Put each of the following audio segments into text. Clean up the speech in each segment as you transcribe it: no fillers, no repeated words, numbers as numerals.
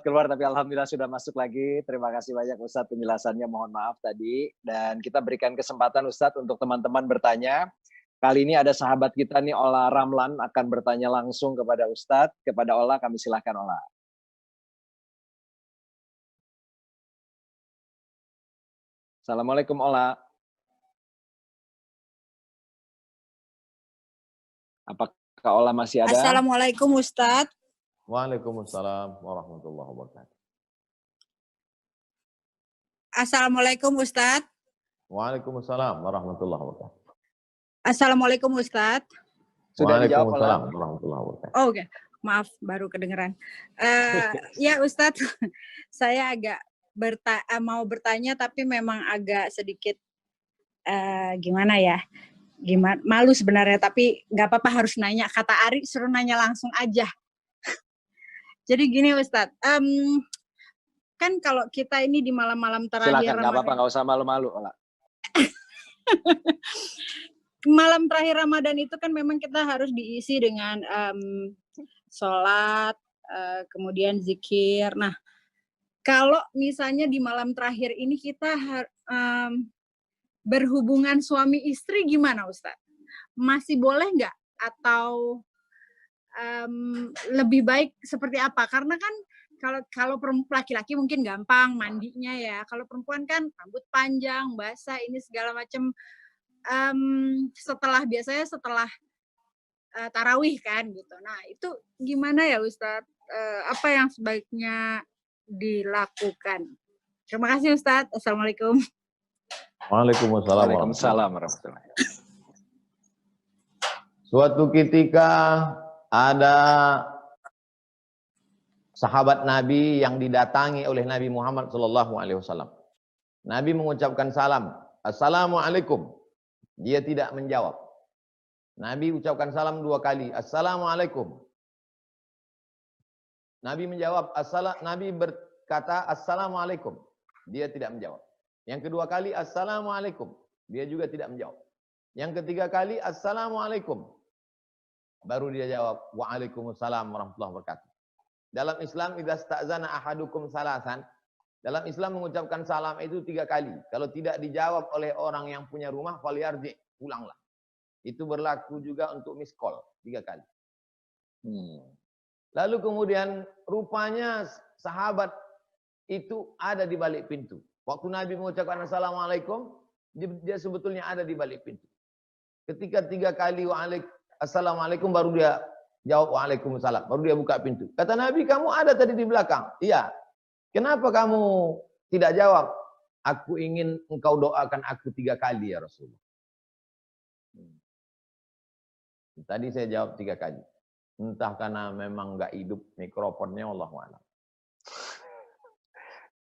keluar, tapi alhamdulillah sudah masuk lagi. Terima kasih banyak Ustadz penjelasannya, mohon maaf tadi. Dan kita berikan kesempatan Ustadz untuk teman-teman bertanya. Kali ini ada sahabat kita nih, Ola Ramlan, akan bertanya langsung kepada Ustadz. Kepada Ola, kami silahkan Ola. Assalamualaikum Ola. Apakah Ola masih ada? Assalamualaikum Ustadz. Waalaikumsalam warahmatullahi wabarakatuh. Assalamualaikum Ustadz. Waalaikumsalam warahmatullahi wabarakatuh. Assalamualaikum Ustadz. Sudah dijawab Ola? Waalaikumsalam warahmatullahi wabarakatuh. Oh, oke. Maaf, baru kedengeran. Ya Ustadz, saya agak mau bertanya tapi memang agak sedikit gimana ya? Malu sebenarnya, tapi nggak apa-apa harus nanya. Kata Ari suruh nanya langsung aja. Jadi gini Ustadz, kan kalau kita ini di malam-malam terakhir silakan, nggak apa-apa, nggak usah malu-malu Ola. Malam terakhir Ramadan itu kan memang kita harus diisi dengan sholat, kemudian zikir. Nah, kalau misalnya di malam terakhir ini kita berhubungan suami istri gimana Ustadz? Masih boleh nggak? Atau lebih baik seperti apa? Karena kan kalau laki-laki mungkin gampang mandinya ya. Kalau perempuan kan rambut panjang, basah, ini segala macam. Biasanya setelah tarawih kan gitu. Nah itu gimana ya Ustadz? Apa yang sebaiknya dilakukan? Terima kasih Ustadz. Assalamualaikum. Waalaikumsalam. Waalaikumsalam warahmatullahi wabarakatuh. Suatu ketika ada sahabat Nabi yang didatangi oleh Nabi Muhammad SAW. Nabi mengucapkan salam, Assalamualaikum. Dia tidak menjawab. Nabi ucapkan salam 2 kali, Assalamualaikum. Nabi menjawab, Nabi berkata Assalamualaikum. Dia tidak menjawab. Yang kedua kali, Assalamualaikum. Dia juga tidak menjawab. Yang ketiga kali, Assalamualaikum. Baru dia jawab, Waalaikumsalam warahmatullahi wabarakatuh. Dalam Islam, idza sta'zana ahadukum salasan. Dalam Islam mengucapkan salam itu 3 kali. Kalau tidak dijawab oleh orang yang punya rumah, falyarji, pulanglah. Itu berlaku juga untuk miss call, 3 kali. Lalu kemudian rupanya sahabat itu ada di balik pintu. Waktu Nabi mengucapkan Assalamualaikum, dia sebetulnya ada di balik pintu. Ketika 3 kali Assalamualaikum, baru dia jawab Waalaikumsalam. Baru dia buka pintu. Kata Nabi, kamu ada tadi di belakang. Iya. Kenapa kamu tidak jawab? Aku ingin engkau doakan aku 3 kali ya Rasulullah. Tadi saya jawab 3 kali. Entah karena memang nggak hidup mikrofonnya, Allahu a'lam.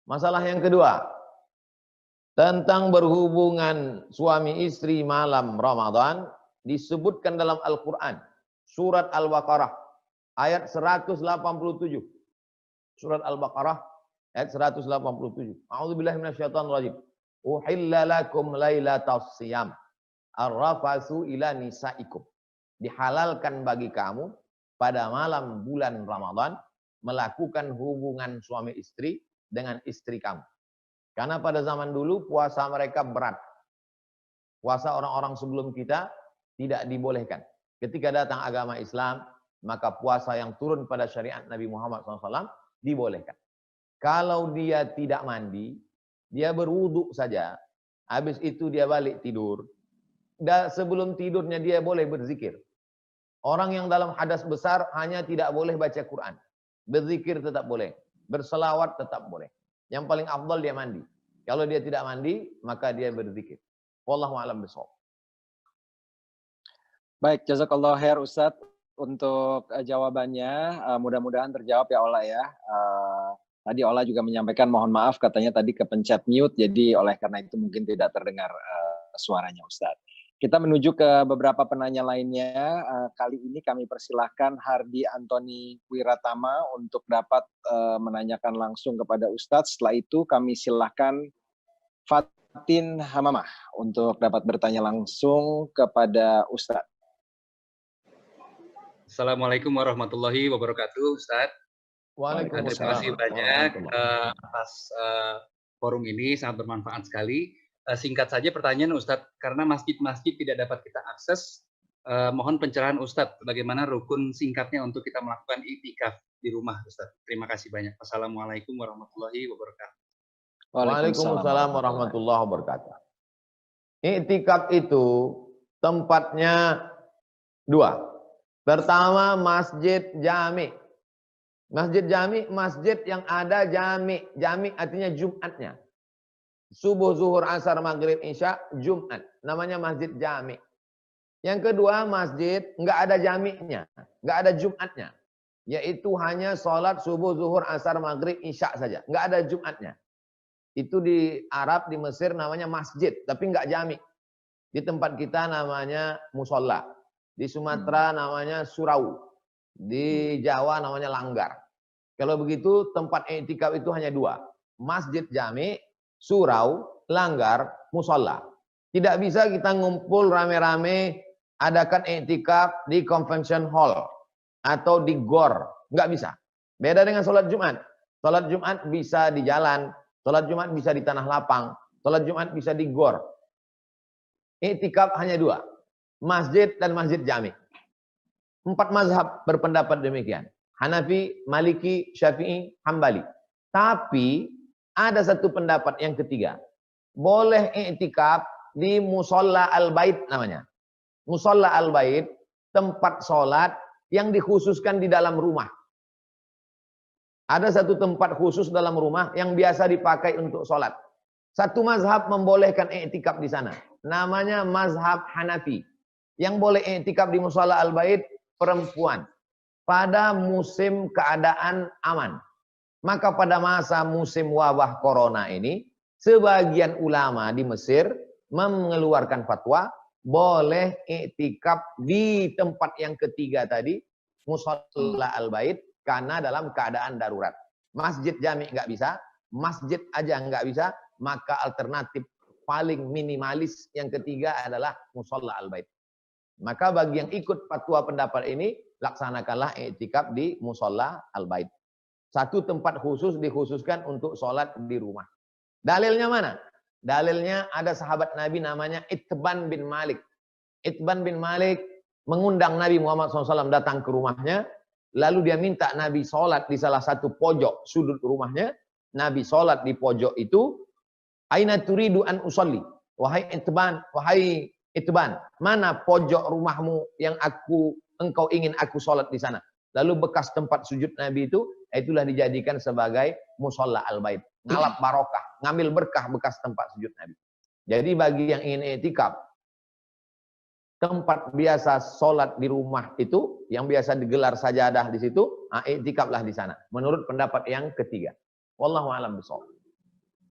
Masalah yang kedua. Tentang berhubungan suami istri malam Ramadan. Disebutkan dalam Al-Quran. Surat Al-Baqarah. Ayat 187. Surat Al-Baqarah. Ayat 187. A'udzubillahi minasyaitonir rajim. Uhilla lakum lailatas siyam. Ar-rafatsu ila nisaikum. Dihalalkan bagi kamu pada malam bulan Ramadan melakukan hubungan suami istri dengan istri kamu. Karena pada zaman dulu puasa mereka berat. Puasa orang-orang sebelum kita tidak dibolehkan. Ketika datang agama Islam, maka puasa yang turun pada syariat Nabi Muhammad SAW dibolehkan. Kalau dia tidak mandi, dia berwudu saja. Habis itu dia balik tidur. Dan sebelum tidurnya dia boleh berzikir. Orang yang dalam hadas besar hanya tidak boleh baca Quran. Berzikir tetap boleh. Berselawat tetap boleh. Yang paling afdal dia mandi. Kalau dia tidak mandi, maka dia berzikir. Wallahu a'lam bishawab. Baik, jazakallah khair Ustadz untuk jawabannya. Mudah-mudahan terjawab ya Ola ya. Tadi Ola juga menyampaikan mohon maaf, katanya tadi kepencet mute, jadi oleh karena itu mungkin tidak terdengar suaranya Ustadz. Kita menuju ke beberapa penanya lainnya. Kali ini kami persilahkan Hardi Antoni Wiratama untuk dapat menanyakan langsung kepada Ustadz. Setelah itu kami silahkan Fatin Hamamah untuk dapat bertanya langsung kepada Ustadz. Assalamualaikum warahmatullahi wabarakatuh, Ustadz. Waalaikumsalam. Terima kasih banyak atas forum ini, sangat bermanfaat sekali. Singkat saja pertanyaan Ustadz, karena masjid-masjid tidak dapat kita akses, mohon pencerahan Ustadz, bagaimana rukun singkatnya untuk kita melakukan i'tikaf di rumah, Ustadz. Terima kasih banyak. Wassalamualaikum warahmatullahi wabarakatuh. Waalaikumsalam warahmatullahi wabarakatuh. I'tikaf itu tempatnya dua. Pertama, masjid jami. Masjid jami, masjid yang ada jami. Jami artinya Jumatnya. Subuh, zuhur, asar, maghrib, isya, Jumat. Namanya masjid jami. Yang kedua, masjid nggak ada jaminya, nggak ada Jumatnya. Yaitu hanya sholat subuh, zuhur, asar, maghrib, isya saja. Nggak ada Jumatnya. Itu di Arab, di Mesir namanya masjid, tapi nggak jami. Di tempat kita namanya musola. Di Sumatera namanya surau. Di Jawa namanya langgar. Kalau begitu tempat i'tikaf itu hanya dua. Masjid jami, surau, langgar, musola. Tidak bisa kita ngumpul rame-rame adakan i'tikaf di convention hall atau di gor. Nggak bisa. Beda dengan sholat Jumat. Sholat Jumat bisa di jalan. Sholat Jumat bisa di tanah lapang. Sholat Jumat bisa di gor. I'tikaf hanya dua. Masjid dan masjid jami. 4 mazhab berpendapat demikian. Hanafi, Maliki, Syafi'i, Hambali. Tapi ada satu pendapat yang ketiga. Boleh i'tikaf di musola al-bait namanya. Musola al-bait, tempat sholat yang dikhususkan di dalam rumah. Ada satu tempat khusus dalam rumah yang biasa dipakai untuk sholat. Satu mazhab membolehkan i'tikaf di sana. Namanya mazhab Hanafi. Yang boleh i'tikaf di musola al-bait perempuan pada musim keadaan aman. Maka pada masa musim wabah corona ini, sebagian ulama di Mesir mengeluarkan fatwa boleh i'tikaf di tempat yang ketiga tadi, musola al-bait, karena dalam keadaan darurat. Masjid jami nggak bisa, masjid aja nggak bisa, maka alternatif paling minimalis yang ketiga adalah musola al-bait. Maka bagi yang ikut fatwa pendapat ini, laksanakanlah i'tikaf di musola al-bait. Satu tempat khusus dikhususkan untuk sholat di rumah. Dalilnya mana? Dalilnya ada sahabat Nabi namanya Itban bin Malik. Itban bin Malik mengundang Nabi Muhammad SAW datang ke rumahnya. Lalu dia minta Nabi sholat di salah satu pojok sudut rumahnya. Nabi sholat di pojok itu. Aina turidu an usolli. Wahai Itban, mana pojok rumahmu yang engkau ingin aku sholat di sana? Lalu bekas tempat sujud Nabi itu, itulah dijadikan sebagai musola al-bait. Ngalap barokah, ngambil berkah bekas tempat sujud Nabi. Jadi bagi yang ingin i'tikaf, tempat biasa sholat di rumah itu, yang biasa digelar sajadah di situ, i'tikaflah di sana. Menurut pendapat yang ketiga. Wallahu a'lam bishawab.